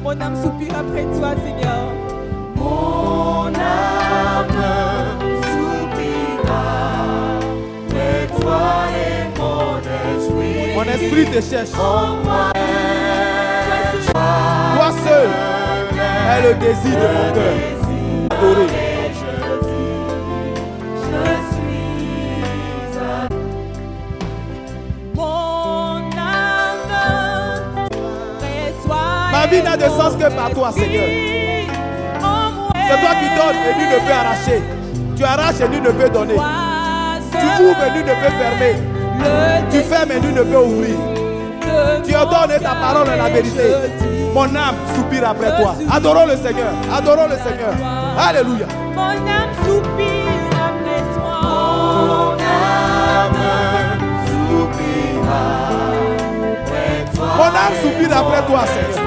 Mon âme soupire après toi, Seigneur. Mon âme soupira après toi et mon esprit. Mon esprit te cherche. Toi seul est le désir de mon cœur. Adoré. Ma vie n'a de sens que par toi, Seigneur. C'est toi qui donnes donnes et nul ne peut arracher. Tu arraches et nul ne peut donner. Tu ouvres et nul ne peut fermer. Tu fermes et nul ne peut ouvrir. Tu ordonnes et ta parole est la vérité. Mon âme soupire après toi. Adorons le Seigneur. Adorons le Seigneur. Alléluia. Mon âme soupire après toi. Mon âme soupire après toi. Mon âme soupire après toi, Seigneur.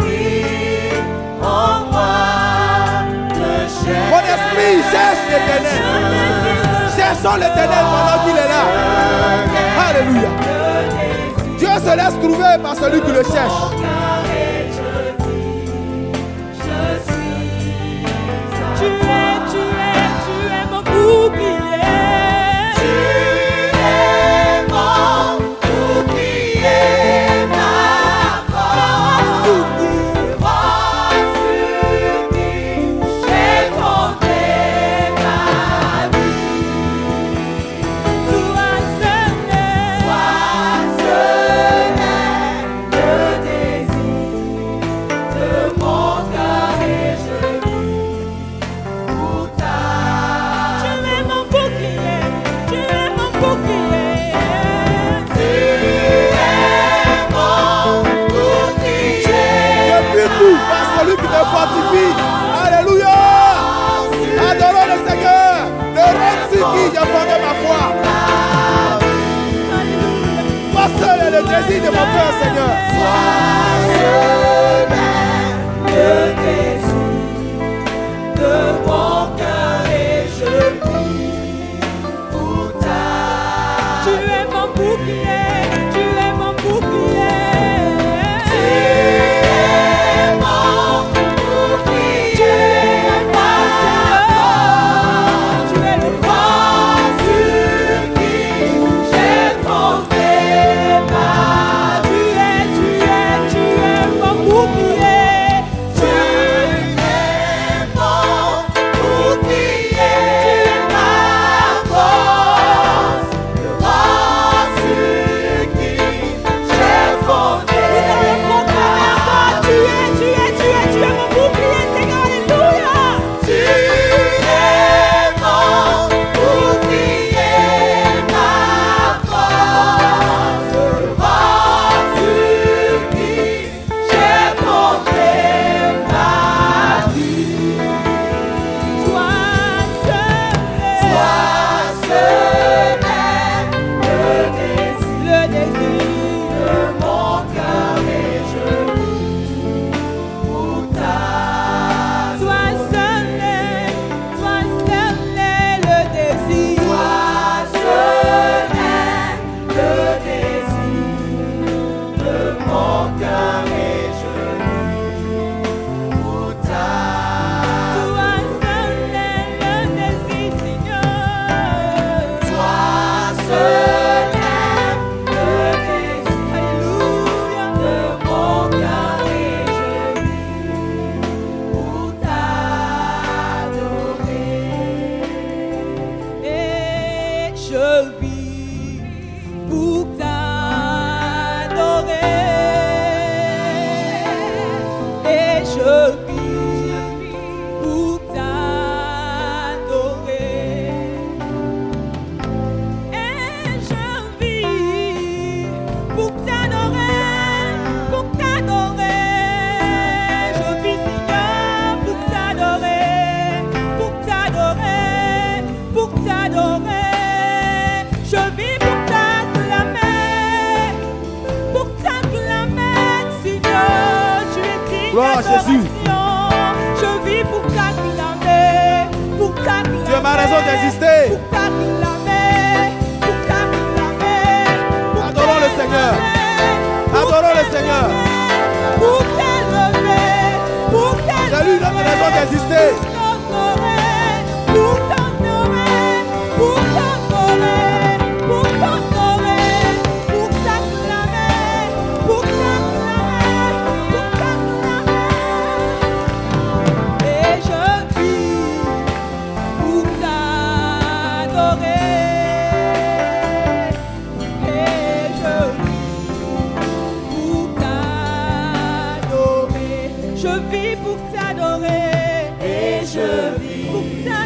Mon esprit cherche l'Éternel. Cherchons l'Éternel pendant qu'il est là. Alléluia. Dieu se laisse trouver par celui qui le cherche. Tu es mon bouclier. Tu es mon bouclier, ma force. J'ai fondé ma vie. Toi seul est Le désir de mon cœur et je vis pour ta. Tu es mon bouclier. Tu es mon bouclier. Tu es mon bouclier. Je puis tout par celui qui me fortifie. Alléluia. Adorons le Seigneur. Le roi sur qui j'ai fondé ma foi. Toi seul est le désir de mon cœur, Seigneur. Le désir de mon cœur et je vis pour ta. Tu es mon bouclier. Tu es mon bouclier. Tu es mon bouclier, ma force. Tu es le Roi sur qui j'ai fondé ma vie. Tu es mon bouclier. Tu es mon bouclier, ma force. Le roi sur qui j'ai fondé ma vie. Tu es mon bouclier, Seigneur, alléluia. Tu es mon bouclier, ma force. Le roi sur qui j'ai fondé ma vie. Toi seul Toi seul est le désir le désir. de mon cœur et je vis pour ta. Toi seul est le désir. Toi seul est le désir de mon cœur et je vis pour ta. Toi seul est le désir, Seigneur. Toi seul est le désir Alléluia. de mon cœur et je vis pour t'adorer. Et je vis pour t'adorer. Et je vis pour t'adorer. Et je vis pour t'adorer, pour t'adorer. Je vis, Seigneur, pour t'adorer, pour t'adorer, pour t'adorer. Je vis pour t'acclamer, Seigneur. Tu es digne Gloire à Jésus. d'adoration. Je vis pour t'acclamer, pour t'acclamer. Tu es ma raison d'exister. Pour t'acclamer, pour t'acclamer. Pour Adorons le Seigneur. Adorons le Seigneur. Pour t'élever, pour t'élever. C'est lui notre raison d'exister. Pour t'honorer, pour t'honorer, pour t'honorer, pour t'acclamer, pour t'acclamer, pour t'acclamer. Et je vis pour t'adorer. Et je vis pour t'adorer. Je vis pour t'adorer. Et je vis pour t'adorer.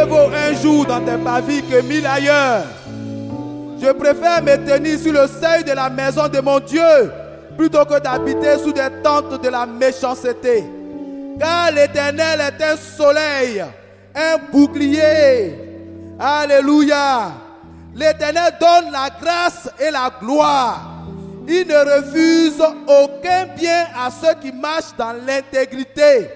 Mieux vaut un jour dans tes pavis que 1000 ailleurs. Je préfère me tenir sur le seuil de la maison de mon Dieu plutôt que d'habiter sous des tentes de la méchanceté. Car l'Éternel est un soleil, un bouclier. Alléluia. L'Éternel donne la grâce et la gloire. Il ne refuse aucun bien à ceux qui marchent dans l'intégrité.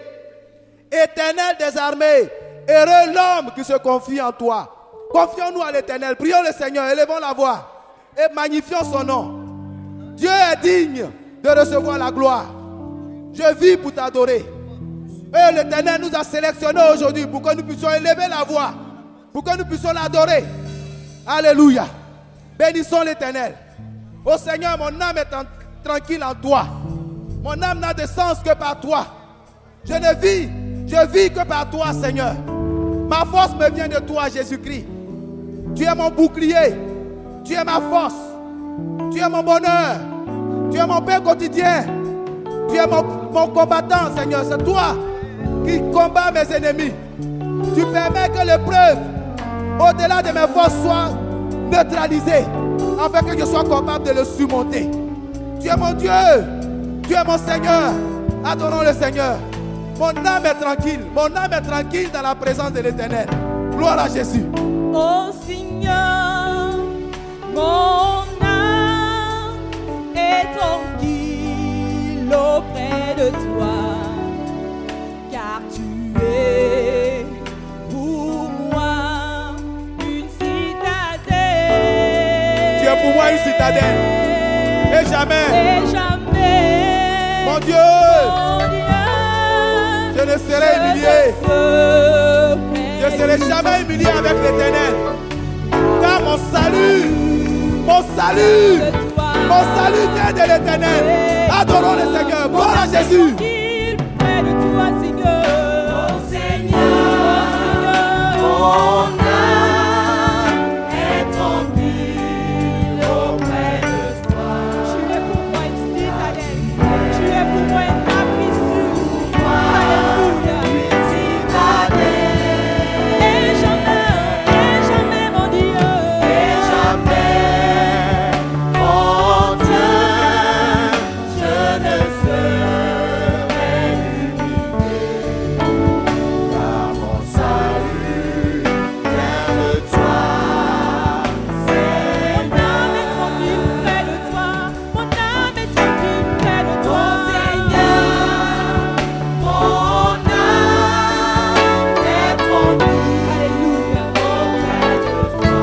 Éternel des armées, heureux l'homme qui se confie en toi. Confions-nous à l'Éternel. Prions le Seigneur, élevons la voix et magnifions son nom. Dieu est digne de recevoir la gloire. Je vis pour t'adorer. Et l'Éternel nous a sélectionnés aujourd'hui pour que nous puissions élever la voix, pour que nous puissions l'adorer. Alléluia. Bénissons l'Éternel. Ô Seigneur, mon âme est tranquille en toi. Mon âme n'a de sens que par toi. Je vis que par toi, Seigneur. Ma force me vient de toi, Jésus-Christ. Tu es mon bouclier. Tu es ma force. Tu es mon bonheur. Tu es mon pain quotidien. Tu es mon combattant, Seigneur. C'est toi qui combats mes ennemis. Tu permets que l'épreuve, au-delà de mes forces, soit neutralisée, afin que je sois capable de le surmonter. Tu es mon Dieu. Tu es mon Seigneur. Adorons le Seigneur. Mon âme est tranquille. Mon âme est tranquille dans la présence de l'Éternel. Gloire à Jésus. Ô Seigneur, mon âme est tranquille auprès de toi, car tu es pour moi une citadelle. Tu es pour moi une citadelle. Et jamais. Mon Dieu. Je ne serai humilié. Je ne serai jamais humilié avec l'Éternel. Car mon salut vient de l'Éternel. Adorons le Seigneur. Gloire à Jésus. Près de toi, Seigneur. Oh Seigneur, mon âme est tranquille auprès de toi. Tu es pour moi une citadelle. Tu es pour moi une abri sûre. Alléluia. Une citadelle. Et jamais, mon Dieu. Et jamais, mon Dieu, je ne serai humilié, car mon salut vient de toi. Mon âme est tranquille près de toi. Mon âme est tranquille près de toi. Seigneur, mon âme est tranquille. Alléluia. Auprès de toi.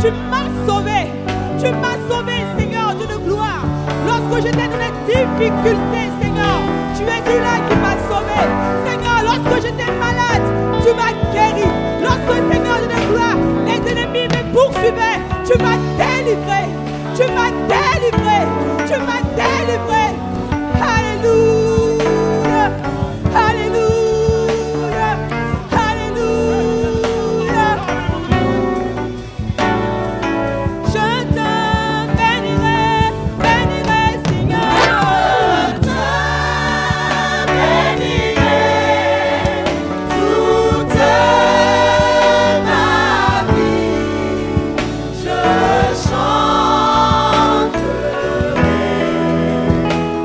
Tu m'as sauvé Tu m'as sauvé, Seigneur, Dieu de gloire. Lorsque j'étais dans les difficultés, Seigneur, tu es celui-là qui m'a sauvé. Seigneur, lorsque j'étais malade, tu m'as guéri. Lorsque, Seigneur, Dieu de gloire, les ennemis me poursuivaient, tu m'as délivré. Tu m'as délivré. Tu m'as délivré. Alléluia. Alléluia. Alléluia. Je te bénirai, bénirai, Seigneur. Je te bénirai toute ma vie. Je chanterai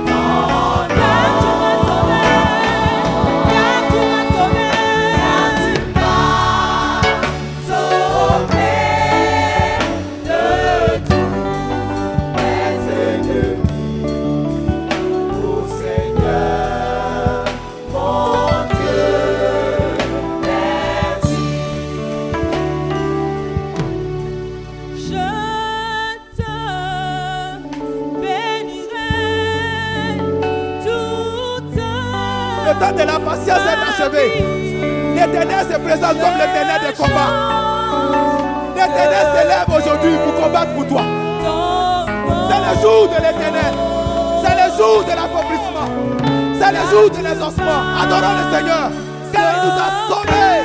dans car tu m'as sauvé, car tu m'as sauvé, de tous mes ennemis. Ô Seigneur, mon Dieu, merci. Je te bénirai toute Le temps de la patience est achevé. L'Éternel se présente comme l'Éternel des combats. L'Éternel s'élève aujourd'hui pour combattre pour toi. C'est le jour de l'Éternel. C'est le jour de l'accomplissement. C'est le jour de l'exaucement. Adorons le Seigneur. Car il nous a sauvés.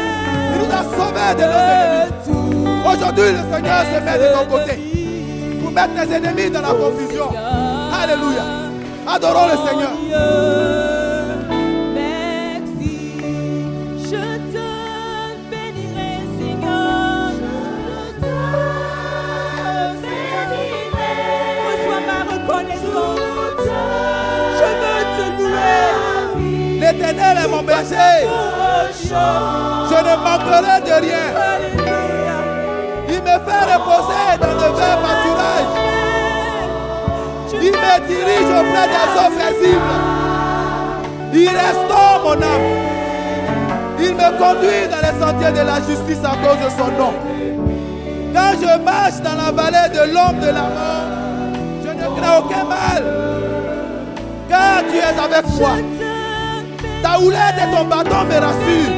Il nous a sauvés de nos ennemis. Aujourd'hui, le Seigneur se met de ton côté pour mettre tes ennemis dans la confusion. Alléluia. Adorons le Seigneur. Merci, je te bénirai, Seigneur. Je te bénirai. Reçois ma reconnaissance. Je veux te louer. L'Éternel est mon berger. Je ne manquerai de rien. Alléluia. Il me fait reposer dans le vert pâturage. Il me dirige auprès des eaux paisibles. Il restaure mon âme. Il me conduit dans les sentiers de la justice à cause de son nom. Quand je marche dans la vallée de l'ombre de la mort, je ne crains aucun mal. Car tu es avec moi. Ta houlette et ton bâton me rassurent.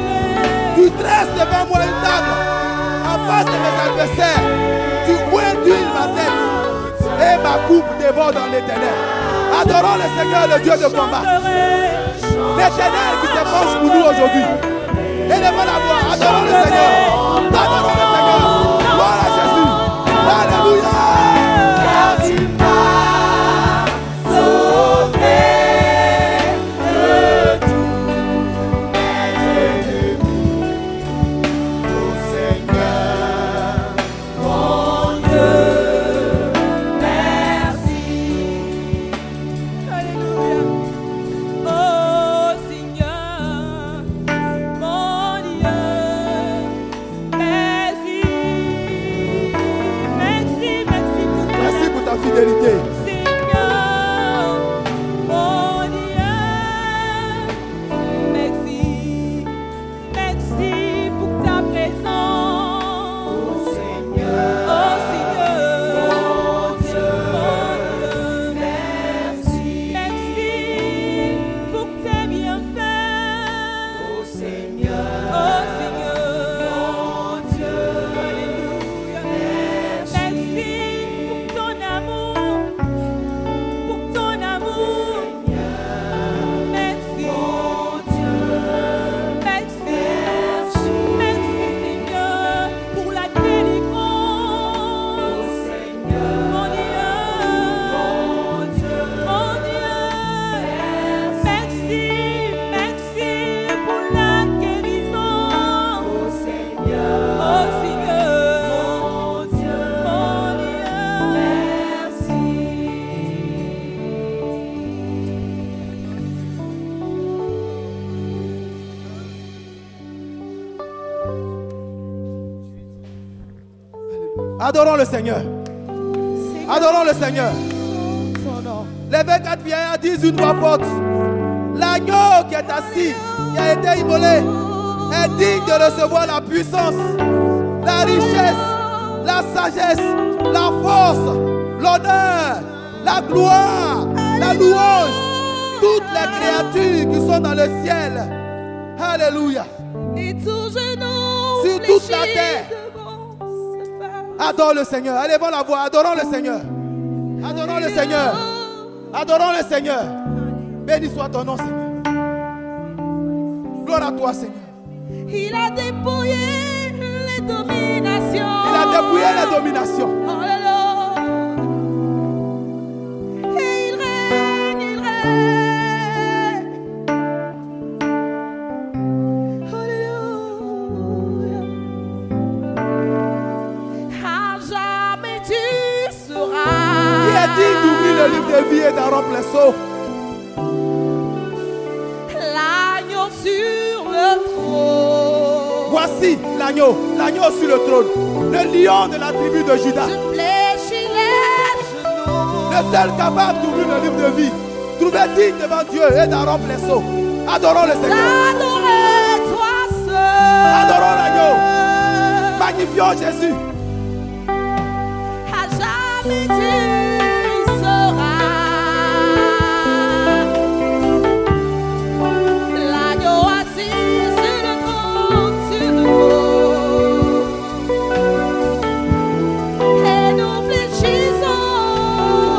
Tu dresses devant moi une table en face de mes adversaires. Tu induis ma tête et ma coupe déborde dans l'Éternel. Adorons le Seigneur, le Dieu de combat. L'Éternel qui se penche pour nous aujourd'hui. Élevons la voix, adorons le Seigneur. Adorons le Seigneur. Gloire à Jésus. Alléluia. Car tu m'as sauvé de tous mes ennemis. Ô Seigneur, mon Dieu, merci. Alléluia. Oh Seigneur, mon Dieu, merci. Merci, merci pour toi. Merci pour ta fidélité. Seigneur, mon Dieu, merci. Merci pour ta présence. Ô Seigneur, Oh Seigneur, mon Dieu, mon Dieu, merci. merci pour tes bienfaits. Ô Seigneur, Oh Seigneur, mon Dieu, alléluia. Merci pour ton amour, pour ton amour. Merci, mon Dieu, merci, merci Seigneur pour la délivrance. Seigneur, Mon Dieu, mon Dieu, merci, merci pour la guérison. ô Seigneur, Oh Seigneur, mon Dieu, mon Dieu, Adorons le Seigneur. Adorons le Seigneur. Les 24 vieillards disent une voix forte. L'agneau qui est assis, qui a été immolé, est digne de recevoir la puissance, la richesse, la sagesse, la force, l'honneur, la gloire, la louange, toutes les créatures qui sont dans le ciel. Alléluia. Et tout genou sur toute la terre. Adore le Seigneur. Élevons la voix. Adorons le Seigneur. Adorons le Seigneur. Adorons le Seigneur. Béni soit ton nom, Seigneur. Gloire à toi, Seigneur. Il a dépouillé les dominations. Il a dépouillé les dominations. Et il règne, il règne. Alléluia. À jamais tu seras. Qui est digne d'ouvrir le livre de vie et d'en remplir les seaux? L'agneau sur le trône. Voici l'agneau sur le trône, le lion de la tribu de Judas. Je fléchis les genoux. Le seul capable d'ouvrir le livre de vie. Trouvez digne devant Dieu et d'en remplir les seaux. Adorons le Seigneur. Adorez toi seul. Adorons l'agneau. Magnifions Jésus. À jamais tu seras. L'agneau assis sur le trône, sur le trône. Et nous fléchissons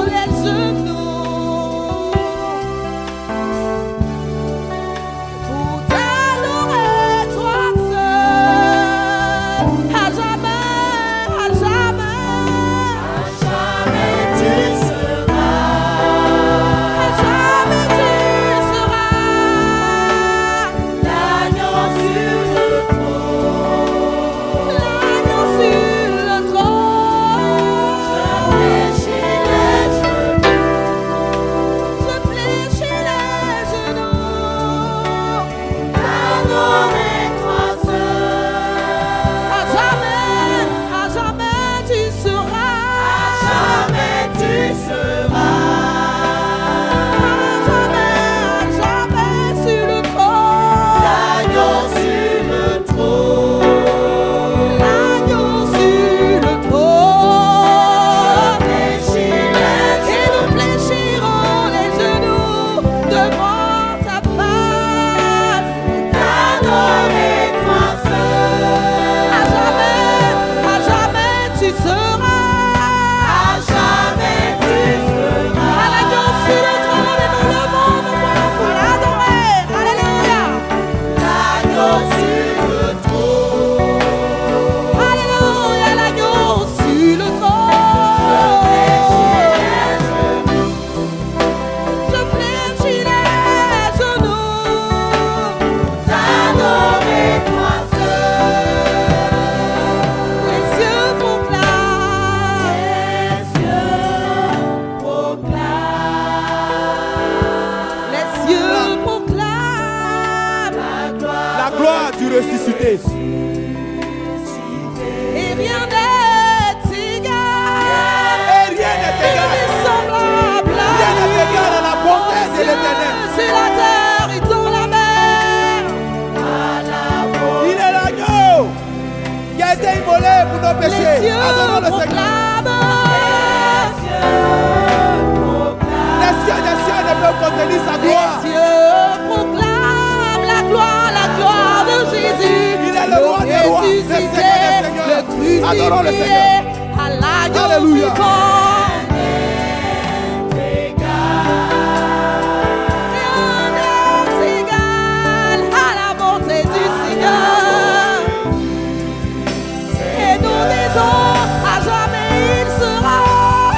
les genoux pour t'adorer toi seul. À jamais, à jamais. À jamais tu seras. À jamais tu seras. L'agneau sur le trône. L'agneau sur le trône. Je fléchis les genoux. Je fléchis les genoux. T'adorer toi seul. À jamais tu seras. À jamais tu seras. À jamais sur le trône. L'agneau sur le trône. L'agneau sur le trône. Et nous fléchirons les genoux devant ta face. T'adorer toi seul. À jamais tu seras. À jamais tu seras. À l'agneau sur le trône et nous levons nos voix pour l'adorer. Alléluia. L'agneau sur le trône. Alléluia, l'agneau sur le trône. Je fléchis les genoux. T'adorer toi seul. Les cieux proclament. Les cieux proclament. La gloire du ressuscité. Et rien n'est égal. Et rien n'est Rien égal. n'est semblable. Rien n'est égal à la bonté de l'Éternel. C'est la terre et dans la mer. Il est l'agneau qui a été immolé pour nos Les péchés. cieux Adorons le Seigneur. proclament. Les cieux des cieux ne peuvent contenir sa Les gloire. cieux proclament la gloire de Jésus. Il est le roi des rois, le Seigneur des seigneurs. Le crucifié, Adorons le Seigneur. à l'agneau Alléluia. vivant. Rien n'est égal à la bonté du Seigneur. Et nous disons, à jamais il sera.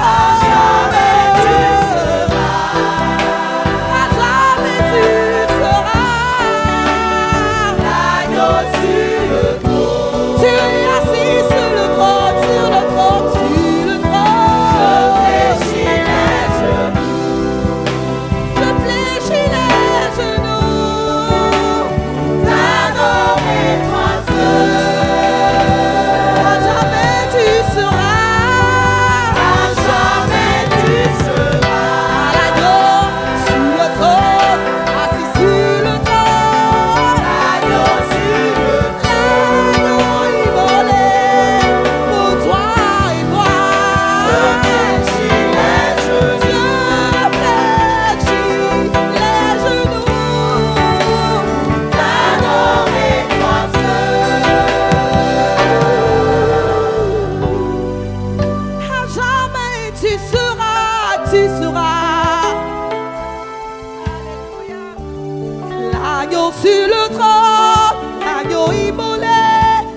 À jamais tu seras. À jamais tu seras. L'agneau sur le trône. Tu es assis sur le trône, sur le trône, sur le trône. tu seras. L'agneau sur le trône, l'agneau immolé,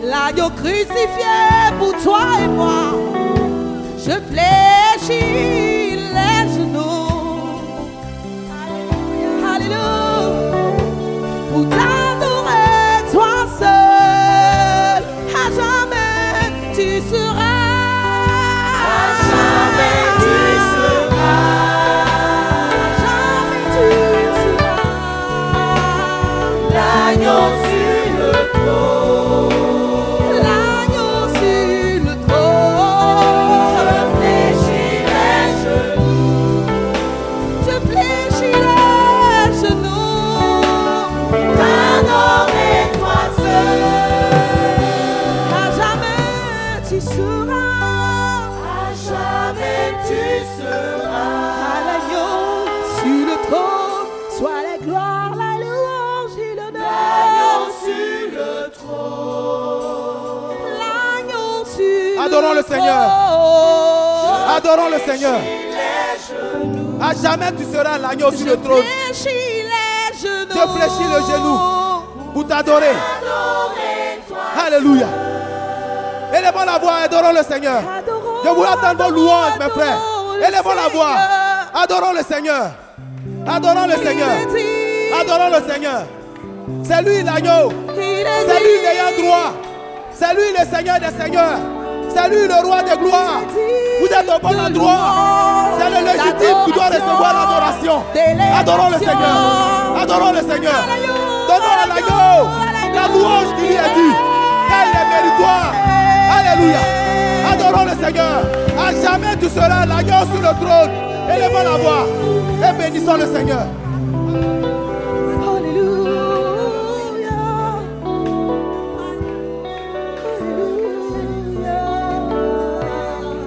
l'agneau crucifié pour toi et moi. Je fléchis les genoux. Alléluia. Pour t'adorer, toi seul. À jamais tu seras. À jamais tu seras. L'agneau sur le trône. L'agneau sur le trône. Je fléchis les genoux. Je fléchis les genoux. T'adorer toi seul. À jamais tu seras. À jamais tu seras. À l'agneau sur le trône. Soit la gloire, la louange et L'agneau l'honneur. sur le trône. L'agneau sur Adorons le Seigneur. trône. Adorons le Seigneur. Les genoux. À jamais tu seras l'agneau sur Je le trône. fléchis les genoux. Je fléchis le genou pour t'adorer. Adorer toi. Alléluia. Élevons la voix, adorons le Seigneur. Adorons, Je vous attends vos louanges, mes frères. adorons le Élevons la voix. Seigneur. Adorons le Seigneur. Adorons le Seigneur. Adorons le Seigneur. C'est lui l'agneau. C'est lui l'ayant droit. C'est lui le Seigneur des seigneurs. C'est lui le roi des gloires. Vous êtes au bon endroit. C'est le légitime qui doit recevoir l'adoration. Adorons le Seigneur. Adorons le Seigneur. Donnons à l'agneau la louange qui lui est due. Elle est méritoire. Alléluia. Adorons le Seigneur. À jamais tu seras l'agneau sur le trône. Élevons la voix et bénissons le Seigneur.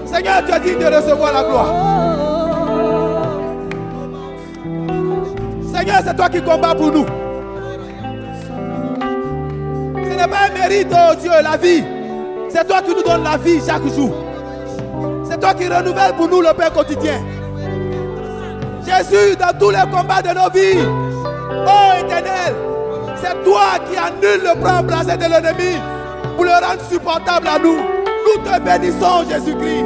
Seigneur, tu as dit de recevoir la gloire. Seigneur, c'est toi qui combats pour nous. Ce n'est pas un mérite, oh Dieu, la vie. C'est toi qui nous donnes la vie chaque jour. C'est toi qui renouvelles pour nous le pain quotidien. Jésus, dans tous les combats de nos vies, ô Éternel, c'est toi qui annules le plan embrasé de l'ennemi pour le rendre supportable à nous. Nous te bénissons, Jésus-Christ.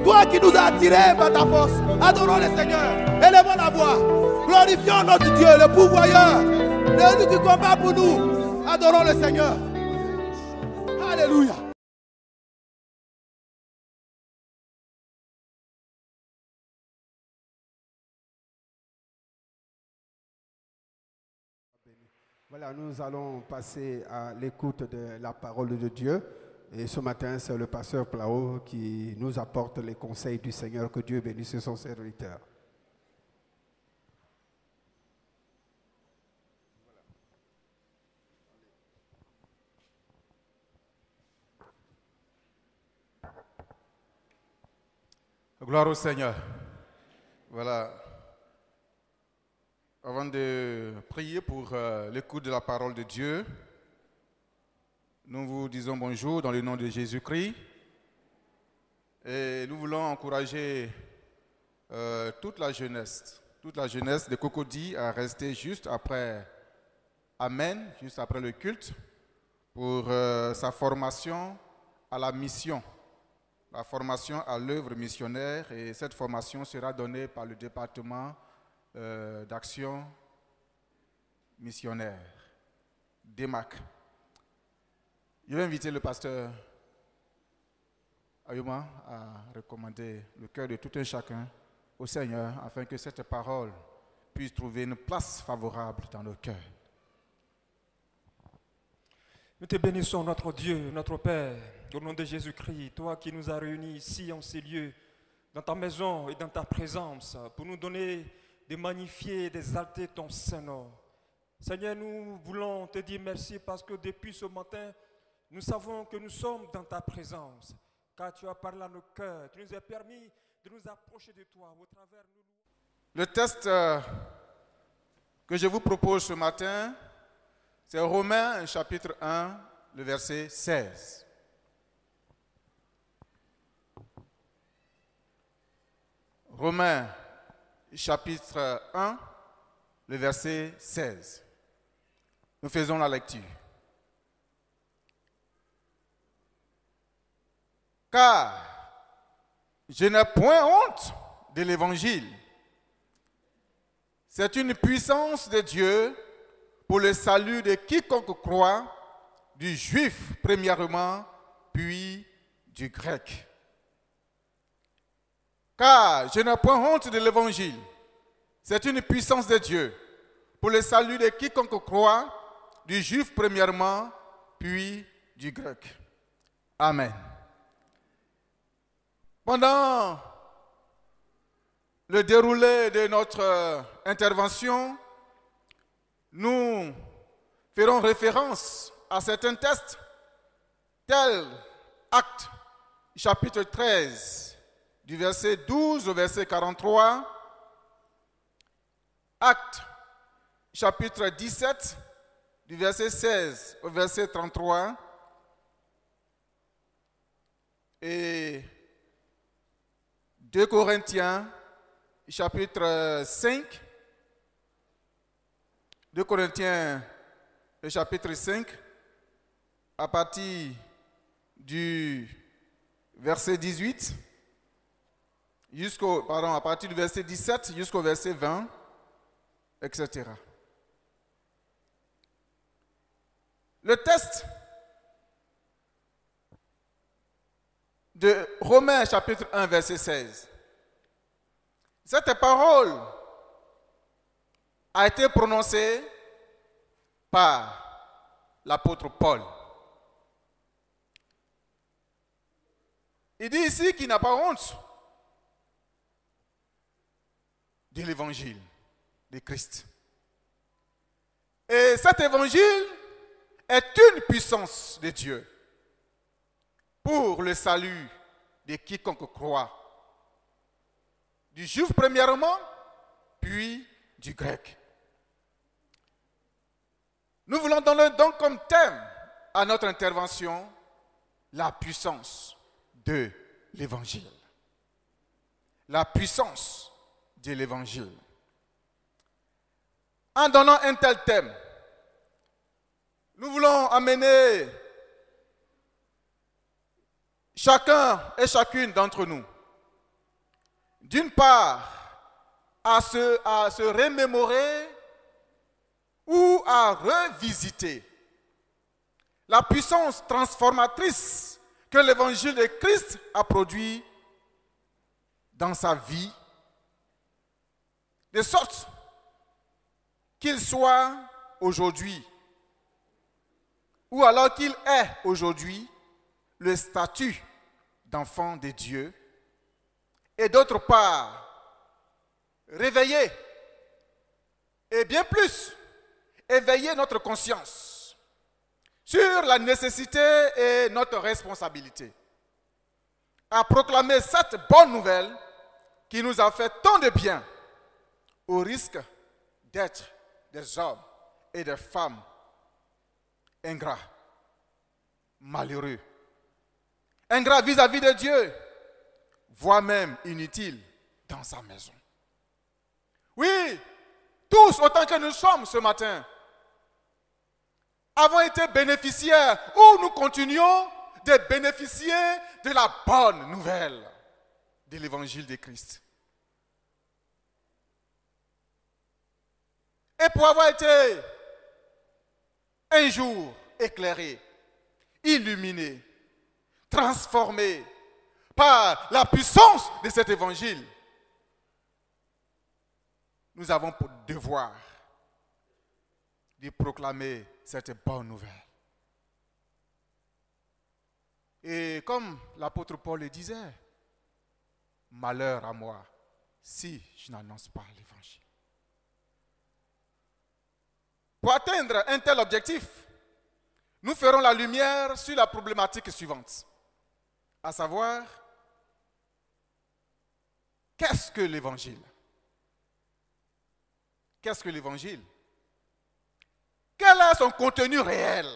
Toi qui nous as attirés par ta force. Adorons le Seigneur. Élevons la voix. Glorifions notre Dieu, le pourvoyeur. Celui qui combat pour nous. Adorons le Seigneur. Alléluia. Voilà, nous allons passer à l'écoute de la parole de Dieu. Et ce matin, c'est le pasteur Plao qui nous apporte les conseils du Seigneur. Que Dieu bénisse son serviteur. Gloire au Seigneur. Voilà. Avant de prier pour l'écoute de la parole de Dieu, nous vous disons bonjour dans le nom de Jésus-Christ. Et nous voulons encourager toute la jeunesse de Cocody à rester juste après Amen, juste après le culte, pour sa formation à la mission, la formation à l'œuvre missionnaire. Et cette formation sera donnée par le département d'action missionnaire, DEMAC. Je vais inviter le pasteur Ayuma à recommander le cœur de tout un chacun au Seigneur afin que cette parole puisse trouver une place favorable dans nos cœurs. Nous te bénissons, notre Dieu, notre Père, au nom de Jésus-Christ, toi qui nous as réunis ici en ces lieux, dans ta maison et dans ta présence, pour nous donner de magnifier et d'exalter ton Saint-Nom. Seigneur, nous voulons te dire merci parce que depuis ce matin, nous savons que nous sommes dans ta présence, car tu as parlé à nos cœurs, tu nous as permis de nous approcher de toi au travers de nous. Le texte que je vous propose ce matin, c'est Romains chapitre 1, le verset 16. Romains chapitre 1, le verset 16. Nous faisons la lecture. Car je n'ai point honte de l'évangile. C'est une puissance de Dieu pour le salut de quiconque croit, du juif premièrement, puis du grec. Car je n'ai point honte de l'évangile. C'est une puissance de Dieu pour le salut de quiconque croit, du juif premièrement, puis du grec. Amen. Pendant le déroulé de notre intervention, nous ferons référence à certains textes, tels Actes, chapitre 13, du verset 12 au verset 43, Actes, chapitre 17, du verset 16 au verset 33, et 2 Corinthiens, chapitre 5, 2 Corinthiens, chapitre 5, à partir du verset 18, à partir du verset 17 jusqu'au verset 20, etc. Le texte de Romains chapitre 1, verset 16. Cette parole a été prononcée par l'apôtre Paul. Il dit ici qu'il n'a pas honte de l'évangile de Christ. Et cet évangile est une puissance de Dieu pour le salut de quiconque croit. Du juif premièrement, puis du grec. Nous voulons donner donc comme thème à notre intervention la puissance de l'évangile. La puissance de l'évangile. En donnant un tel thème, nous voulons amener chacun et chacune d'entre nous, d'une part, à se remémorer ou à revisiter la puissance transformatrice que l'évangile de Christ a produit dans sa vie, de sorte qu'il soit aujourd'hui, ou alors qu'il est aujourd'hui, le statut d'enfant de Dieu, et d'autre part, réveiller, et bien plus, éveiller notre conscience sur la nécessité et notre responsabilité à proclamer cette bonne nouvelle qui nous a fait tant de bien, au risque d'être des hommes et des femmes ingrats, malheureux, ingrats vis-à-vis de Dieu, voire même inutiles dans sa maison. Oui, tous autant que nous sommes ce matin, avons été bénéficiaires ou nous continuons de bénéficier de la bonne nouvelle de l'évangile de Christ. Et pour avoir été un jour éclairé, illuminé, transformé par la puissance de cet évangile, nous avons pour devoir de proclamer cette bonne nouvelle. Et comme l'apôtre Paul le disait, malheur à moi si je n'annonce pas l'évangile. Pour atteindre un tel objectif, nous ferons la lumière sur la problématique suivante, à savoir, qu'est-ce que l'évangile? Qu'est-ce que l'évangile? Quel est son contenu réel?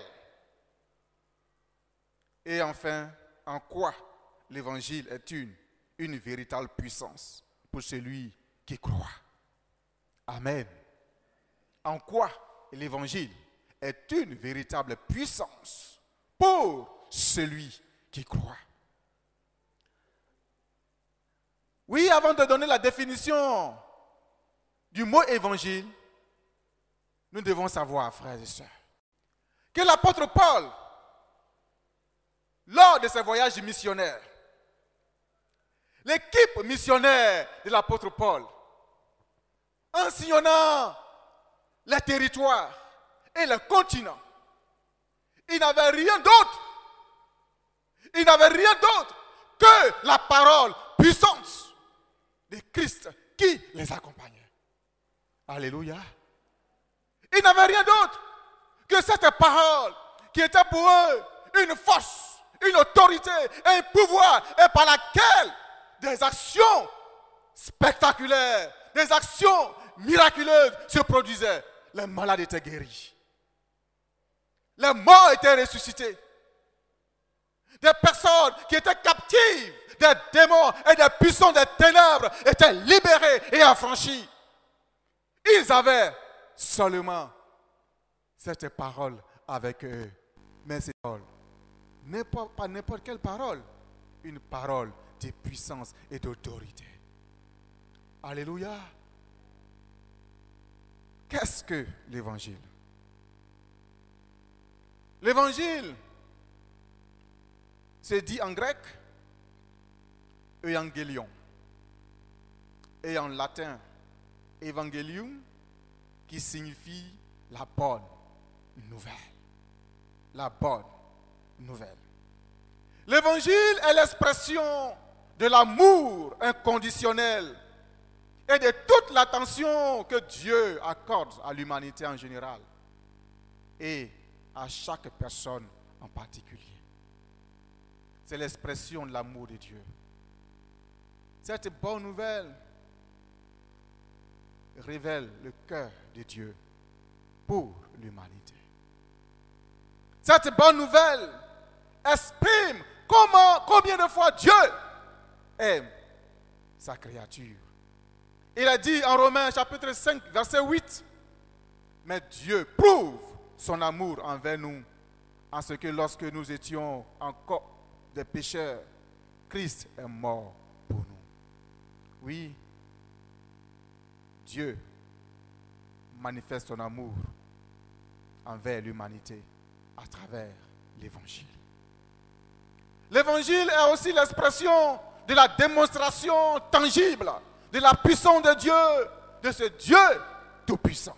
Et enfin, en quoi l'évangile est une véritable puissance pour celui qui croit. Amen. En quoi l'évangile est une véritable puissance pour celui qui croit. Oui, avant de donner la définition du mot évangile, nous devons savoir, frères et sœurs, que l'apôtre Paul, lors de ses voyages missionnaires, l'équipe missionnaire de l'apôtre Paul, en sillonnant les territoires et les continents, il n'avait rien d'autre. Il n'avait rien d'autre que la parole puissante de Christ qui les accompagnait. Alléluia. Il n'avait rien d'autre que cette parole qui était pour eux une force, une autorité, un pouvoir, et par laquelle des actions spectaculaires, des actions miraculeuses se produisaient. Les malades étaient guéris. Les morts étaient ressuscités. Des personnes qui étaient captives des démons et des puissants des ténèbres étaient libérées et affranchies. Ils avaient seulement cette parole avec eux. Mais cette parole n'est pas n'importe quelle parole. Une parole de puissance et d'autorité. Alléluia. Qu'est-ce que l'évangile? L'évangile, c'est dit en grec euangelion et en latin evangelium, qui signifie la bonne nouvelle. La bonne nouvelle. L'évangile est l'expression de l'amour inconditionnel et de toute l'attention que Dieu accorde à l'humanité en général et à chaque personne en particulier. C'est l'expression de l'amour de Dieu. Cette bonne nouvelle révèle le cœur de Dieu pour l'humanité. Cette bonne nouvelle exprime combien de fois Dieu aime sa créature. Il a dit en Romains chapitre 5, verset 8, « Mais Dieu prouve son amour envers nous, en ce que lorsque nous étions encore des pécheurs, Christ est mort pour nous. » Oui, Dieu manifeste son amour envers l'humanité à travers l'Évangile. L'Évangile est aussi l'expression de la démonstration tangible de la puissance de Dieu, de ce Dieu tout-puissant.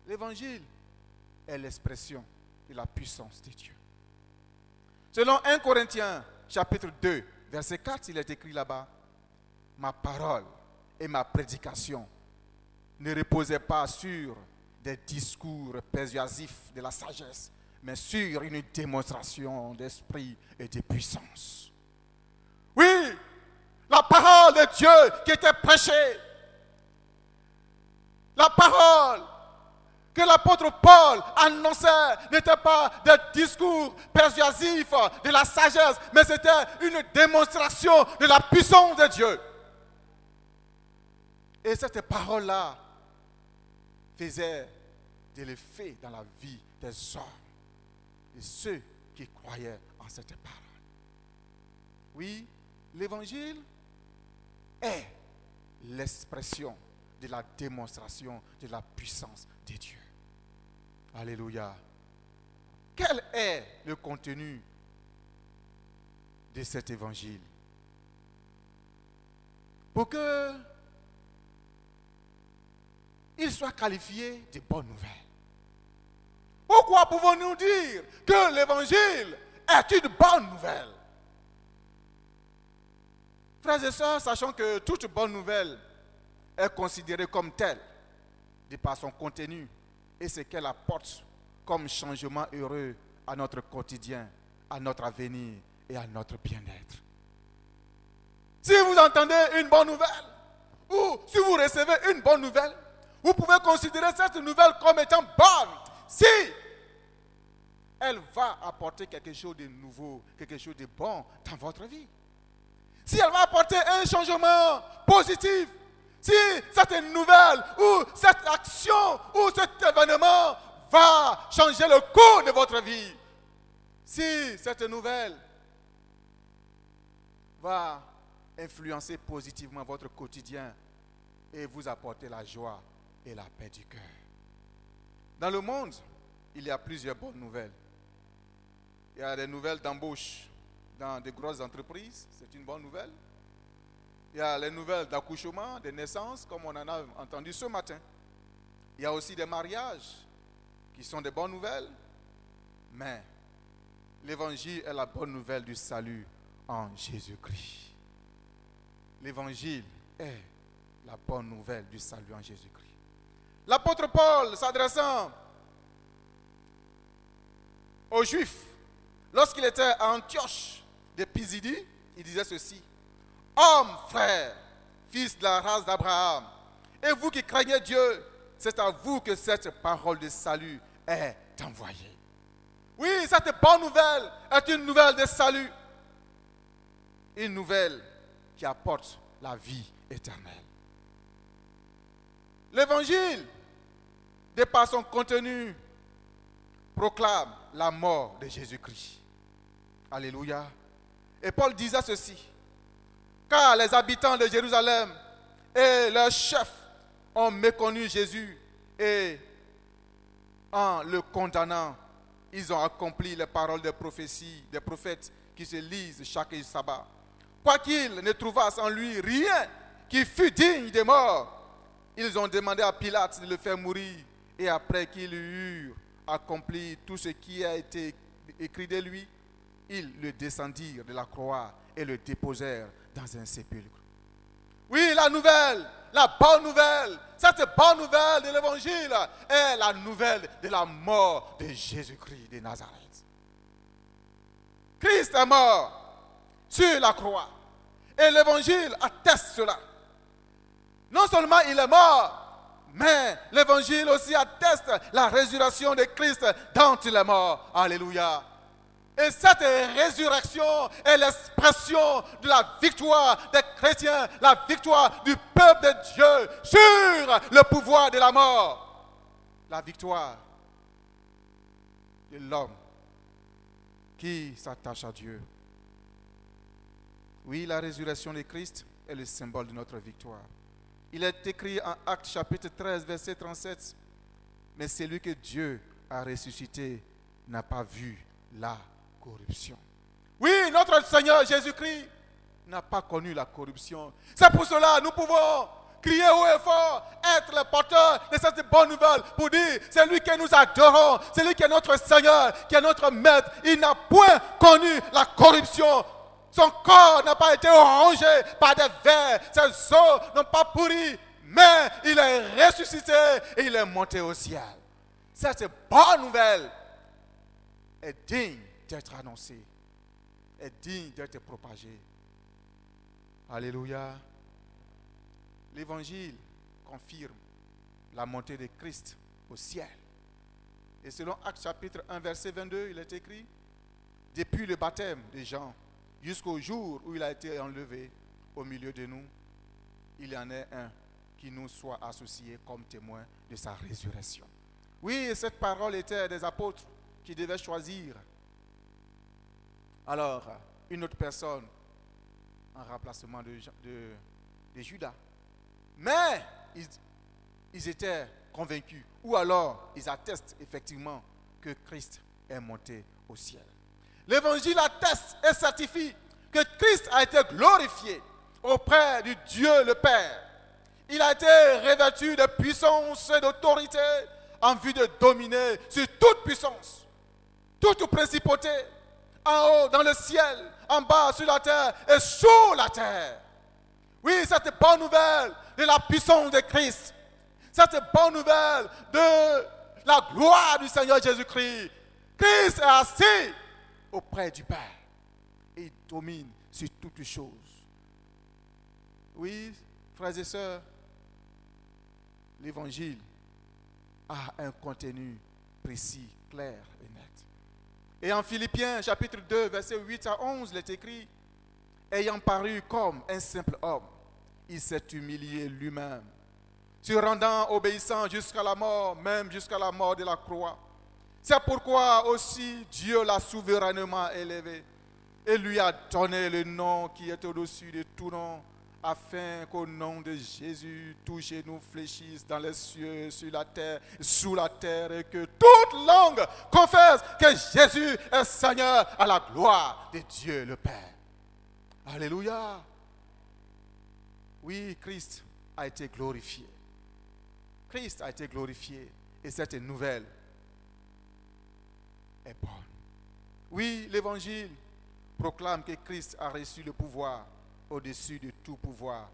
L'Évangile est l'expression de la puissance de Dieu. Selon 1 Corinthiens chapitre 2, verset 4, il est écrit là-bas, « Ma parole et ma prédication ne reposaient pas sur des discours persuasifs de la sagesse, mais sur une démonstration d'esprit et de puissance. » Oui, la parole de Dieu qui était prêchée, la parole que l'apôtre Paul annonçait n'était pas des discours persuasifs de la sagesse, mais c'était une démonstration de la puissance de Dieu. Et cette parole-là faisait de l'effet dans la vie des hommes, de ceux qui croyaient en cette parole. Oui, l'évangile est l'expression de la démonstration de la puissance de Dieu. Alléluia. Quel est le contenu de cet évangile? Pour que il soit qualifié de bonne nouvelle. Pourquoi pouvons-nous dire que l'évangile est une bonne nouvelle? Frères et sœurs, sachant que toute bonne nouvelle est considérée comme telle, de par son contenu et ce qu'elle apporte comme changement heureux à notre quotidien, à notre avenir et à notre bien-être. Si vous entendez une bonne nouvelle, ou si vous recevez une bonne nouvelle, vous pouvez considérer cette nouvelle comme étant bonne si elle va apporter quelque chose de nouveau, quelque chose de bon dans votre vie. si elle va apporter un changement positif, si cette nouvelle ou cette action ou cet événement va changer le cours de votre vie, si cette nouvelle va influencer positivement votre quotidien et vous apporter la joie et la paix du cœur. Dans le monde, il y a plusieurs bonnes nouvelles. Il y a des nouvelles d'embauche dans de grosses entreprises, c'est une bonne nouvelle. Il y a les nouvelles d'accouchement, de naissance, comme on en a entendu ce matin. Il y a aussi des mariages qui sont des bonnes nouvelles. Mais l'évangile est la bonne nouvelle du salut en Jésus-Christ. L'évangile est la bonne nouvelle du salut en Jésus-Christ. L'apôtre Paul, s'adressant aux Juifs, lorsqu'il était à Antioche de Pisidie, il disait ceci: hommes, frères, fils de la race d'Abraham, et vous qui craignez Dieu, c'est à vous que cette parole de salut est envoyée. Oui, cette bonne nouvelle est une nouvelle de salut. Une nouvelle qui apporte la vie éternelle. L'évangile, de par son contenu, proclame la mort de Jésus-Christ. Alléluia. Et Paul disait ceci: car les habitants de Jérusalem et leurs chefs ont méconnu Jésus et en le condamnant, ils ont accompli les paroles des prophéties des prophètes qui se lisent chaque sabbat. Quoiqu'ils ne trouvassent en lui rien qui fût digne de mort, ils ont demandé à Pilate de le faire mourir. Et après qu'ils eurent accompli tout ce qui a été écrit de lui, ils le descendirent de la croix et le déposèrent dans un sépulcre. Oui, la nouvelle, la bonne nouvelle, cette bonne nouvelle de l'évangile est la nouvelle de la mort de Jésus-Christ de Nazareth. Christ est mort sur la croix et l'évangile atteste cela. Non seulement il est mort, mais l'évangile aussi atteste la résurrection de Christ d'entre les morts. Alléluia. Et cette résurrection est l'expression de la victoire des chrétiens, la victoire du peuple de Dieu sur le pouvoir de la mort. La victoire de l'homme qui s'attache à Dieu. Oui, la résurrection de Christ est le symbole de notre victoire. Il est écrit en Actes chapitre 13, verset 37. Mais celui que Dieu a ressuscité n'a pas vu la corruption. Oui, notre Seigneur Jésus-Christ n'a pas connu la corruption. C'est pour cela que nous pouvons crier haut et fort, être le porteur de cette bonne nouvelle pour dire: c'est lui que nous adorons, c'est lui qui est notre Seigneur, qui est notre Maître. Il n'a point connu la corruption. Son corps n'a pas été rongé par des vers, ses os n'ont pas pourri, mais il est ressuscité et il est monté au ciel. Cette bonne nouvelle est digne d'être annoncée, est digne d'être propagée. Alléluia. L'évangile confirme la montée de Christ au ciel. Et selon Actes chapitre 1, verset 22, il est écrit: depuis le baptême de Jean jusqu'au jour où il a été enlevé au milieu de nous, il y en ait un qui nous soit associé comme témoin de sa résurrection. Oui, cette parole était des apôtres qui devaient choisir alors une autre personne en remplacement de Judas. Mais ils étaient convaincus, ou alors ils attestent effectivement que Christ est monté au ciel. L'évangile atteste et certifie que Christ a été glorifié auprès du Dieu le Père. Il a été revêtu de puissance et d'autorité en vue de dominer sur toute puissance, toute principauté, en haut dans le ciel, en bas sur la terre et sous la terre. Oui, cette bonne nouvelle de la puissance de Christ, cette bonne nouvelle de la gloire du Seigneur Jésus-Christ. Christ est assis auprès du Père et il domine sur toutes choses. Oui, frères et sœurs, l'évangile a un contenu précis, clair et net. Et en Philippiens chapitre 2, versets 8 à 11, il est écrit: ayant paru comme un simple homme, il s'est humilié lui-même, se rendant obéissant jusqu'à la mort, même jusqu'à la mort de la croix. C'est pourquoi aussi Dieu l'a souverainement élevé et lui a donné le nom qui est au-dessus de tout nom, afin qu'au nom de Jésus, tout genou fléchisse dans les cieux, sur la terre, sous la terre, et que toute langue confesse que Jésus est Seigneur, à la gloire de Dieu le Père. Alléluia. Oui, Christ a été glorifié. Christ a été glorifié et cette nouvelle est bonne. Oui, l'évangile proclame que Christ a reçu le pouvoir au-dessus de tout pouvoir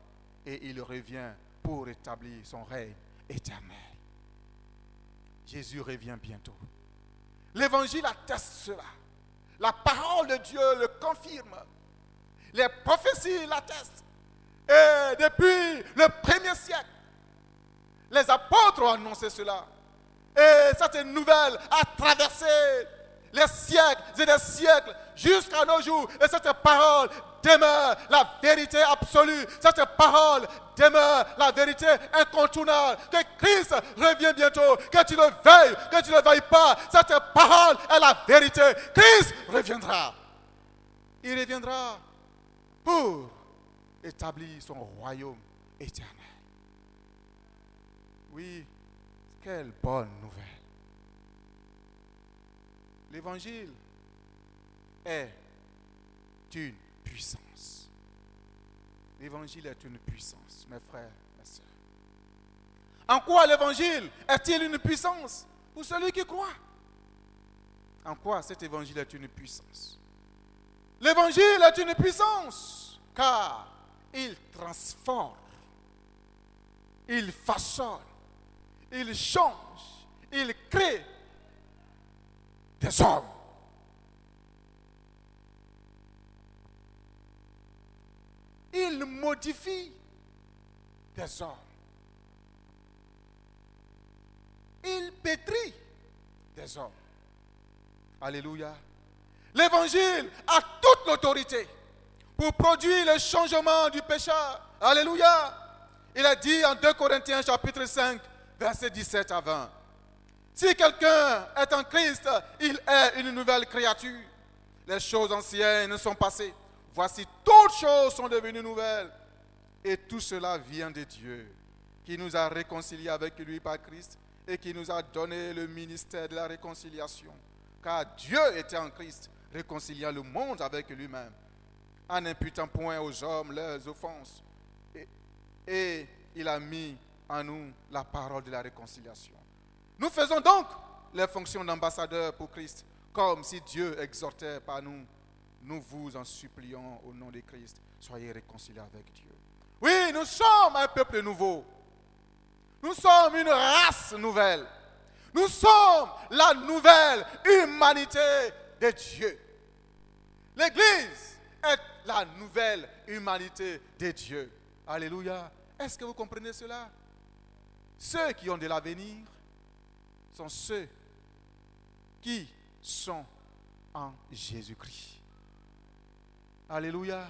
et il revient pour établir son règne éternel. Jésus revient bientôt. L'évangile atteste cela. La parole de Dieu le confirme. Les prophéties l'attestent. Et depuis le premier siècle, les apôtres ont annoncé cela. Et cette nouvelle a traversé les siècles et des siècles jusqu'à nos jours. Et cette parole demeure la vérité absolue. Cette parole demeure la vérité incontournable. Que Christ revient bientôt. Que tu le veuilles, que tu ne le veuilles pas. Cette parole est la vérité. Christ reviendra. Il reviendra pour établir son royaume éternel. Oui, quelle bonne nouvelle. L'évangile est une puissance. L'évangile est une puissance, mes frères, mes sœurs. En quoi l'évangile est-il une puissance pour celui qui croit? En quoi cet évangile est une puissance? L'évangile est une puissance car il transforme, il façonne, il change, il crée des hommes. Il modifie des hommes. Il pétrit des hommes. Alléluia. L'évangile a toute l'autorité pour produire le changement du pécheur. Alléluia. Il est dit en 2 Corinthiens chapitre 5, versets 17 à 20. Si quelqu'un est en Christ, il est une nouvelle créature. Les choses anciennes sont passées. Voici, toutes choses sont devenues nouvelles. Et tout cela vient de Dieu, qui nous a réconciliés avec lui par Christ et qui nous a donné le ministère de la réconciliation. Car Dieu était en Christ, réconciliant le monde avec lui-même, en n'imputant point aux hommes leurs offenses. Et il a mis en nous la parole de la réconciliation. Nous faisons donc les fonctions d'ambassadeurs pour Christ, comme si Dieu exhortait par nous. Nous vous en supplions au nom de Christ, soyez réconciliés avec Dieu. Oui, nous sommes un peuple nouveau. Nous sommes une race nouvelle. Nous sommes la nouvelle humanité de Dieu. L'Église est la nouvelle humanité de Dieu. Alléluia. Est-ce que vous comprenez cela? Ceux qui ont de l'avenir sont ceux qui sont en Jésus-Christ. Alléluia.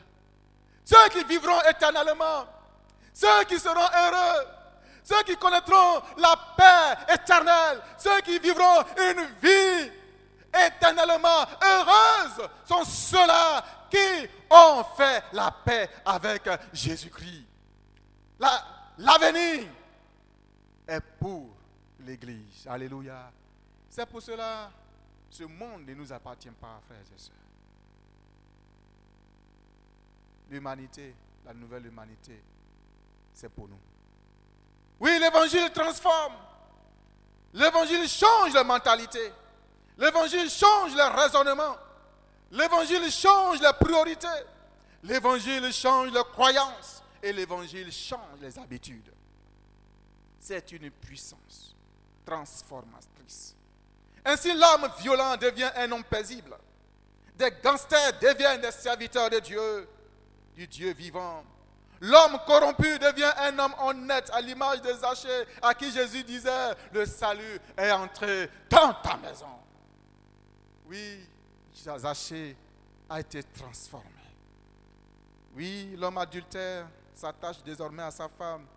Ceux qui vivront éternellement, ceux qui seront heureux, ceux qui connaîtront la paix éternelle, ceux qui vivront une vie éternellement heureuse, sont ceux-là qui ont fait la paix avec Jésus-Christ. L'avenir est pour l'Église. Alléluia. C'est pour cela, ce monde ne nous appartient pas, frères et sœurs. L'humanité, la nouvelle humanité, c'est pour nous. Oui, l'évangile transforme. L'évangile change la mentalité. L'évangile change le raisonnement. L'évangile change les priorités. L'évangile change les croyances. Et l'évangile change les habitudes. C'est une puissance transformatrice. Ainsi, l'homme violent devient un homme paisible. Des gangsters deviennent des serviteurs de Dieu, du Dieu vivant. L'homme corrompu devient un homme honnête à l'image de Zachée, à qui Jésus disait, le salut est entré dans ta maison. Oui, Zachée a été transformé. Oui, l'homme adultère s'attache désormais à sa femme.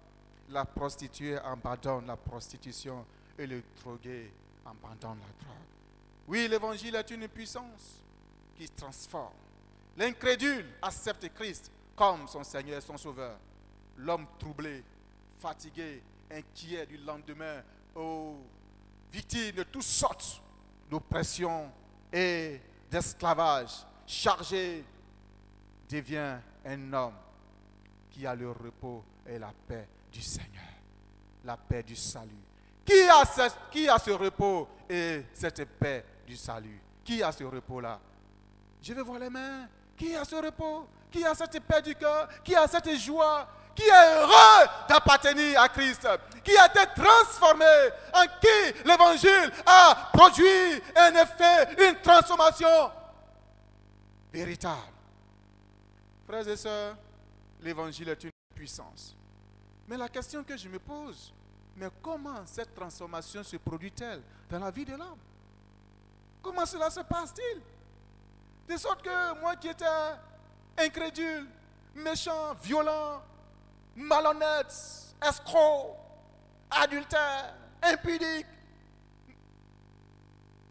La prostituée abandonne la prostitution et le drogué abandonne la drogue. Oui, l'évangile est une puissance qui se transforme. L'incrédule accepte Christ comme son Seigneur et son Sauveur. L'homme troublé, fatigué, inquiet du lendemain, victime de toutes sortes d'oppression et d'esclavage, chargé, devient un homme qui a le repos et la paix du Seigneur, la paix du salut. Qui a ce repos et cette paix du salut? Qui a ce repos-là? Je vais voir les mains. Qui a ce repos? Qui a cette paix du cœur? Qui a cette joie? Qui est heureux d'appartenir à Christ? Qui a été transformé? En qui l'évangile a produit un effet, une transformation véritable. Frères et sœurs, l'évangile est une puissance. Mais la question que je me pose, mais comment cette transformation se produit-elle dans la vie de l'homme? Comment cela se passe-t-il? De sorte que moi qui étais incrédule, méchant, violent, malhonnête, escroc, adultère, impudique,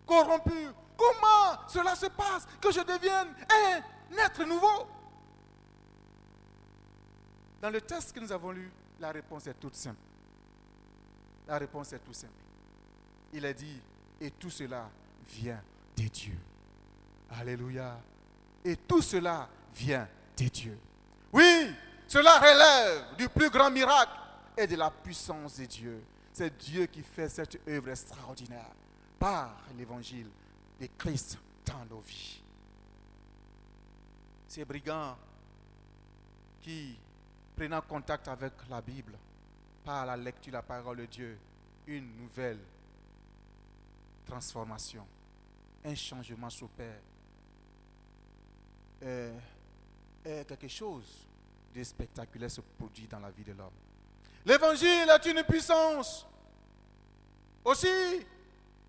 corrompu, comment cela se passe que je devienne un être nouveau? Dans le texte que nous avons lu, la réponse est toute simple. La réponse est tout simple. Il est dit, et tout cela vient de Dieu. Alléluia. Et tout cela vient de Dieu. Oui, cela relève du plus grand miracle et de la puissance de Dieu. C'est Dieu qui fait cette œuvre extraordinaire par l'évangile de Christ dans nos vies. Ces brigands qui, prenant contact avec la Bible, par la lecture de la parole de Dieu, une nouvelle transformation, un changement s'opère. Quelque chose de spectaculaire se produit dans la vie de l'homme. L'évangile est une puissance aussi,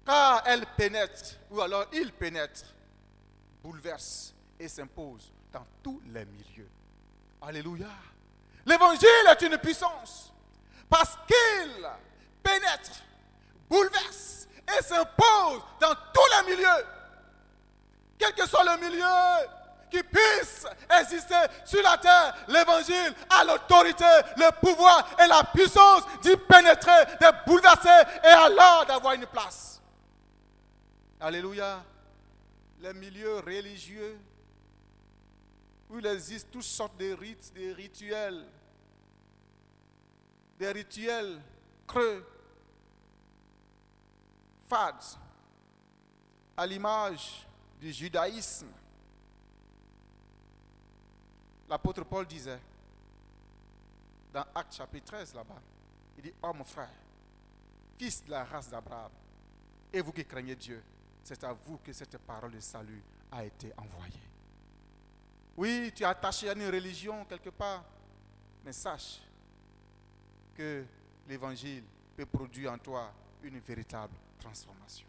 car elle pénètre, ou alors il pénètre, bouleverse et s'impose dans tous les milieux. Alléluia. L'évangile est une puissance parce qu'il pénètre, bouleverse et s'impose dans tous les milieux. Quel que soit le milieu qui puisse exister sur la terre, l'évangile a l'autorité, le pouvoir et la puissance d'y pénétrer, de bouleverser et alors d'avoir une place. Alléluia. Les milieux religieux où il existe toutes sortes de rites, des rituels creux, fades, à l'image du judaïsme. L'apôtre Paul disait, dans Actes chapitre 13 là-bas, il dit, oh mon frère, fils de la race d'Abraham, et vous qui craignez Dieu, c'est à vous que cette parole de salut a été envoyée. Oui, tu es attaché à une religion quelque part, mais sache que l'évangile peut produire en toi une véritable transformation.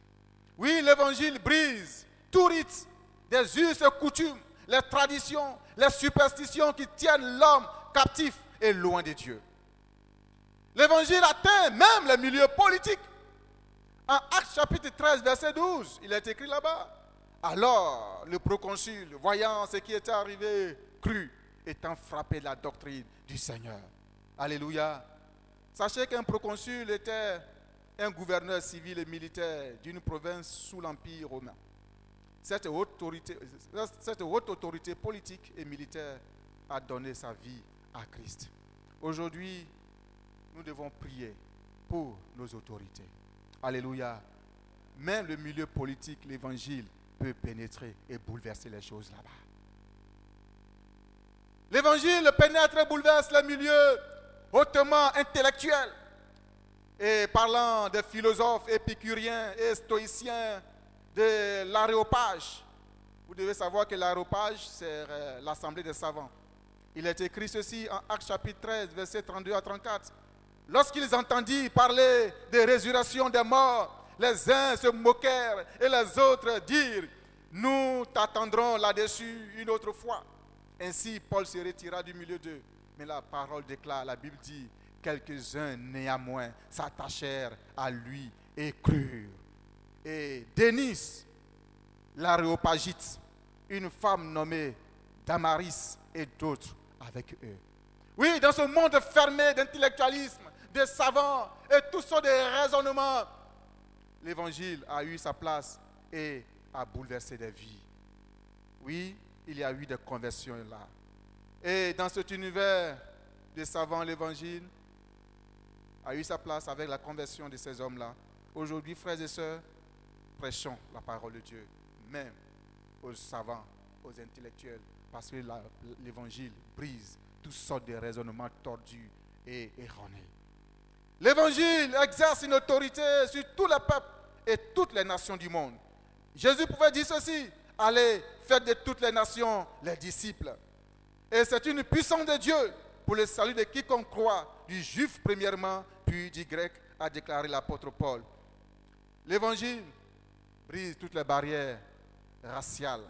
Oui, l'évangile brise tout rite des us et coutumes, les traditions, les superstitions qui tiennent l'homme captif et loin de Dieu. L'évangile atteint même les milieux politiques. En Actes chapitre 13, verset 12, il est écrit là-bas. Alors, le proconsul, voyant ce qui était arrivé, crut, étant frappé de la doctrine du Seigneur. Alléluia. Sachez qu'un proconsul était un gouverneur civil et militaire d'une province sous l'Empire romain. Cette haute autorité politique et militaire a donné sa vie à Christ. Aujourd'hui, nous devons prier pour nos autorités. Alléluia. Même le milieu politique, l'évangile peut pénétrer et bouleverser les choses là-bas. L'évangile pénètre et bouleverse les milieux hautement intellectuels. Et parlant des philosophes épicuriens et stoïciens, de l'aréopage. Vous devez savoir que l'aréopage, c'est l'assemblée des savants. Il est écrit ceci en Actes chapitre 13, versets 32 à 34. Lorsqu'ils entendirent parler de résurrection des morts, les uns se moquèrent et les autres dirent, nous t'attendrons là-dessus une autre fois. Ainsi, Paul se retira du milieu d'eux. Mais la parole déclare, la Bible dit, quelques-uns néanmoins s'attachèrent à lui et crurent. Et Dénis, l'Aréopagite, une femme nommée Damaris et d'autres avec eux. Oui, dans ce monde fermé d'intellectualisme, de savants et tout sortes de raisonnements, l'évangile a eu sa place et a bouleversé des vies. Oui, il y a eu des conversions là. Et dans cet univers des savants, l'évangile a eu sa place avec la conversion de ces hommes-là. Aujourd'hui, frères et sœurs, prêchons la parole de Dieu, même aux savants, aux intellectuels, parce que l'évangile brise toutes sortes de raisonnements tordus et erronés. L'évangile exerce une autorité sur tous les peuples et toutes les nations du monde. Jésus pouvait dire ceci: allez, faites de toutes les nations les disciples. Et c'est une puissance de Dieu pour le salut de quiconque croit, du juif premièrement, puis du grec, a déclaré l'apôtre Paul. L'évangile brise toutes les barrières raciales.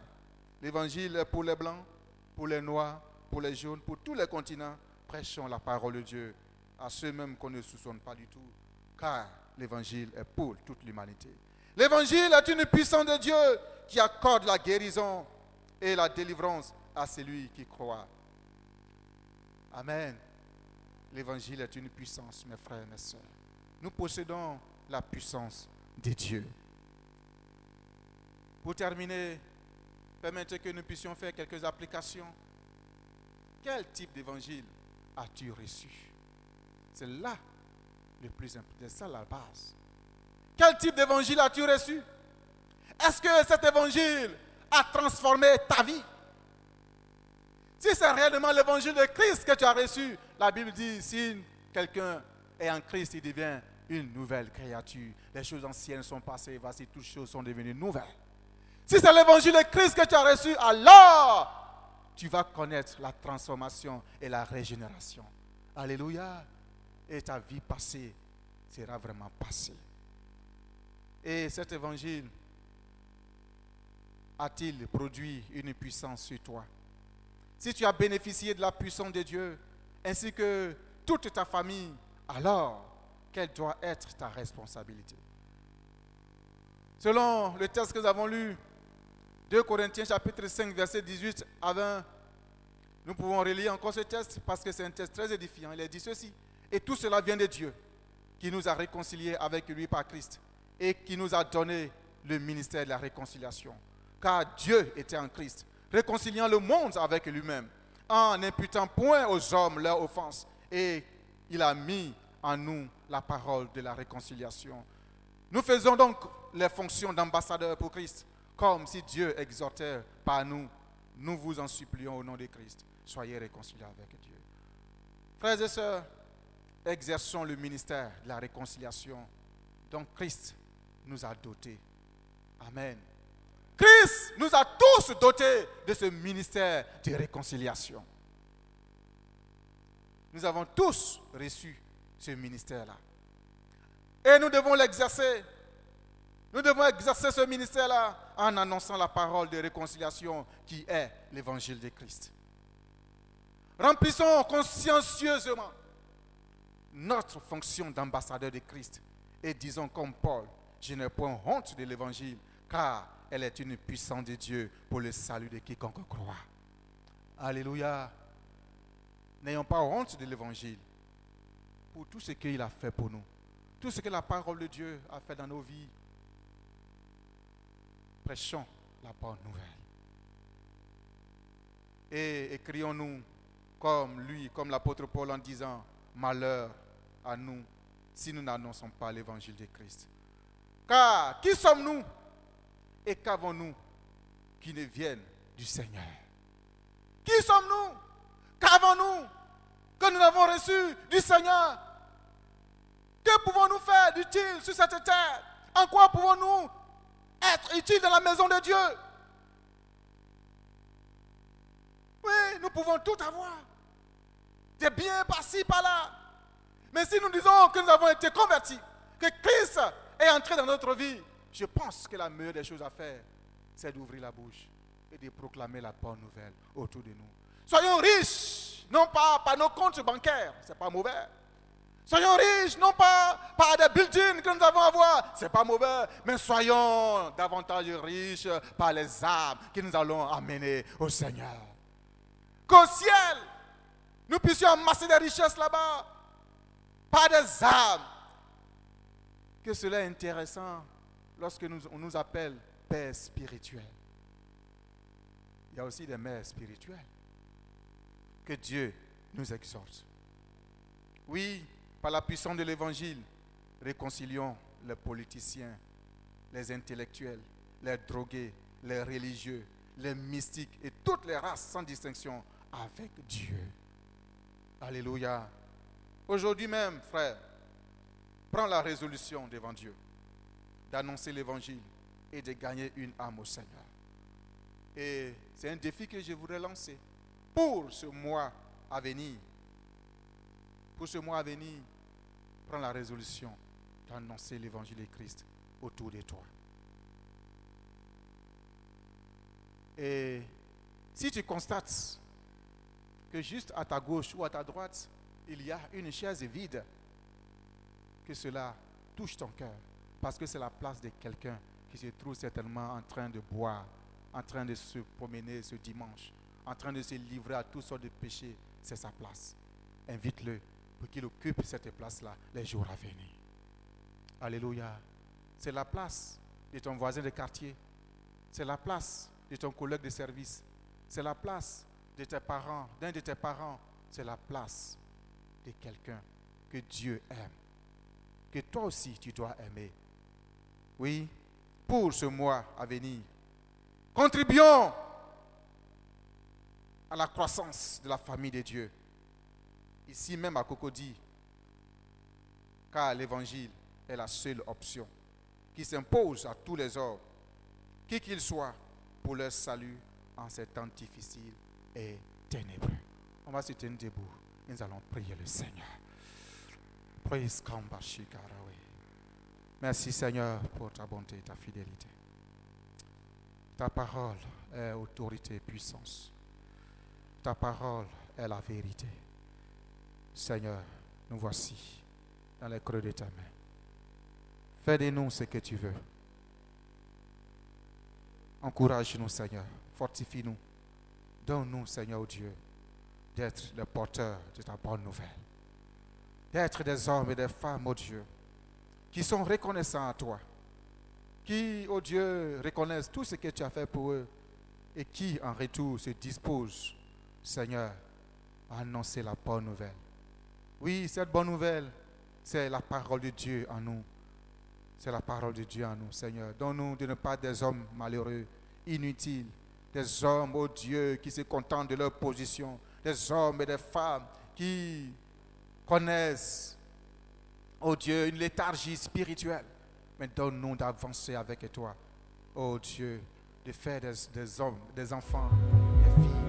L'évangile est pour les blancs, pour les noirs, pour les jaunes, pour tous les continents. Prêchons la parole de Dieu à ceux mêmes qu'on ne soupçonne pas du tout, car l'évangile est pour toute l'humanité. L'évangile est une puissance de Dieu qui accorde la guérison et la délivrance à celui qui croit. Amen. L'évangile est une puissance, mes frères et mes sœurs. Nous possédons la puissance de Dieu. Pour terminer, permettez que nous puissions faire quelques applications. Quel type d'évangile as-tu reçu? C'est là le plus important, c'est ça la base. Quel type d'évangile as-tu reçu? Est-ce que cet évangile a transformé ta vie? Si c'est réellement l'évangile de Christ que tu as reçu, la Bible dit, si quelqu'un est en Christ, il devient une nouvelle créature. Les choses anciennes sont passées, voici toutes choses sont devenues nouvelles. Si c'est l'évangile de Christ que tu as reçu, alors tu vas connaître la transformation et la régénération. Alléluia. Et ta vie passée sera vraiment passée. Et cet évangile a-t-il produit une puissance sur toi? Si tu as bénéficié de la puissance de Dieu, ainsi que toute ta famille, alors quelle doit être ta responsabilité? Selon le texte que nous avons lu, 2 Corinthiens chapitre 5, verset 18 à 20, nous pouvons relire encore ce texte parce que c'est un texte très édifiant. Il est dit ceci: et tout cela vient de Dieu, qui nous a réconciliés avec lui par Christ et qui nous a donné le ministère de la réconciliation. Car Dieu était en Christ, réconciliant le monde avec lui-même, en n'imputant point aux hommes leur offense, et il a mis en nous la parole de la réconciliation. Nous faisons donc les fonctions d'ambassadeurs pour Christ, comme si Dieu exhortait par nous. Nous vous en supplions au nom de Christ, soyez réconciliés avec Dieu. Frères et sœurs, exerçons le ministère de la réconciliation dont Christ nous a dotés. Amen. Christ nous a tous dotés de ce ministère de réconciliation. Nous avons tous reçu ce ministère-là. Et nous devons l'exercer. Nous devons exercer ce ministère-là en annonçant la parole de réconciliation qui est l'évangile de Christ. Remplissons consciencieusement notre fonction d'ambassadeur de Christ et disons comme Paul: je n'ai point honte de l'évangile, car elle est une puissance de Dieu pour le salut de quiconque croit. Alléluia. N'ayons pas honte de l'évangile pour tout ce qu'il a fait pour nous, tout ce que la parole de Dieu a fait dans nos vies. Prêchons la bonne nouvelle. Et écrions-nous comme lui, comme l'apôtre Paul, en disant: malheur à nous si nous n'annonçons pas l'évangile de Christ. Car qui sommes-nous et qu'avons-nous qui ne viennent du Seigneur? Qui sommes-nous? Qu'avons-nous que nous n'avons reçu du Seigneur? Que pouvons-nous faire d'utile sur cette terre? En quoi pouvons-nous être utiles dans la maison de Dieu? Oui, nous pouvons tout avoir. Des biens par-ci, par-là. Mais si nous disons que nous avons été convertis, que Christ est entré dans notre vie, je pense que la meilleure des choses à faire, c'est d'ouvrir la bouche et de proclamer la bonne nouvelle autour de nous. Soyons riches, non pas par nos comptes bancaires, ce n'est pas mauvais. Soyons riches, non pas par des buildings que nous avons à avoir, ce n'est pas mauvais. Mais soyons davantage riches par les âmes que nous allons amener au Seigneur. Qu'au ciel, nous puissions amasser des richesses là-bas, par des âmes. Que cela est intéressant lorsque on nous appelle père spirituel. Il y a aussi des mères spirituelles. Que Dieu nous exhorte. Oui, par la puissance de l'évangile, réconcilions les politiciens, les intellectuels, les drogués, les religieux, les mystiques et toutes les races sans distinction avec Dieu. Alléluia. Aujourd'hui même, frère, prends la résolution devant Dieu d'annoncer l'évangile et de gagner une âme au Seigneur. Et c'est un défi que je voudrais lancer pour ce mois à venir. Pour ce mois à venir, prends la résolution d'annoncer l'évangile de Christ autour de toi. Et si tu constates que juste à ta gauche ou à ta droite, il y a une chaise vide, que cela touche ton cœur, parce que c'est la place de quelqu'un qui se trouve certainement en train de boire, en train de se promener ce dimanche, en train de se livrer à toutes sortes de péchés. C'est sa place. Invite-le pour qu'il occupe cette place-là les jours à venir. Alléluia. C'est la place de ton voisin de quartier. C'est la place de ton collègue de service. C'est la place de tes parents, d'un de tes parents. C'est la place de quelqu'un que Dieu aime, que toi aussi tu dois aimer. Oui, pour ce mois à venir, contribuons à la croissance de la famille de Dieu. Ici même à Cocody, car l'évangile est la seule option qui s'impose à tous les hommes, qui qu'ils soient, pour leur salut en ces temps difficiles et ténébreux. On va se tenir debout. Nous allons prier le Seigneur. Merci Seigneur pour ta bonté et ta fidélité. Ta parole est autorité et puissance. Ta parole est la vérité. Seigneur, nous voici dans les creux de ta main. Fais de nous ce que tu veux. Encourage-nous, Seigneur. Fortifie-nous. Donne-nous, Seigneur Dieu, d'être les porteurs de ta bonne nouvelle. D'être des hommes et des femmes, oh Dieu, qui sont reconnaissants à toi. Qui, oh Dieu, reconnaissent tout ce que tu as fait pour eux et qui, en retour, se disposent, Seigneur, à annoncer la bonne nouvelle. Oui, cette bonne nouvelle, c'est la parole de Dieu en nous. C'est la parole de Dieu en nous, Seigneur. Donne-nous de ne pas être des hommes malheureux, inutiles, des hommes, oh Dieu, qui se contentent de leur position, des hommes et des femmes qui connaissent, oh Dieu, une léthargie spirituelle. Mais donne-nous d'avancer avec toi, oh Dieu, de faire des hommes, des enfants, des filles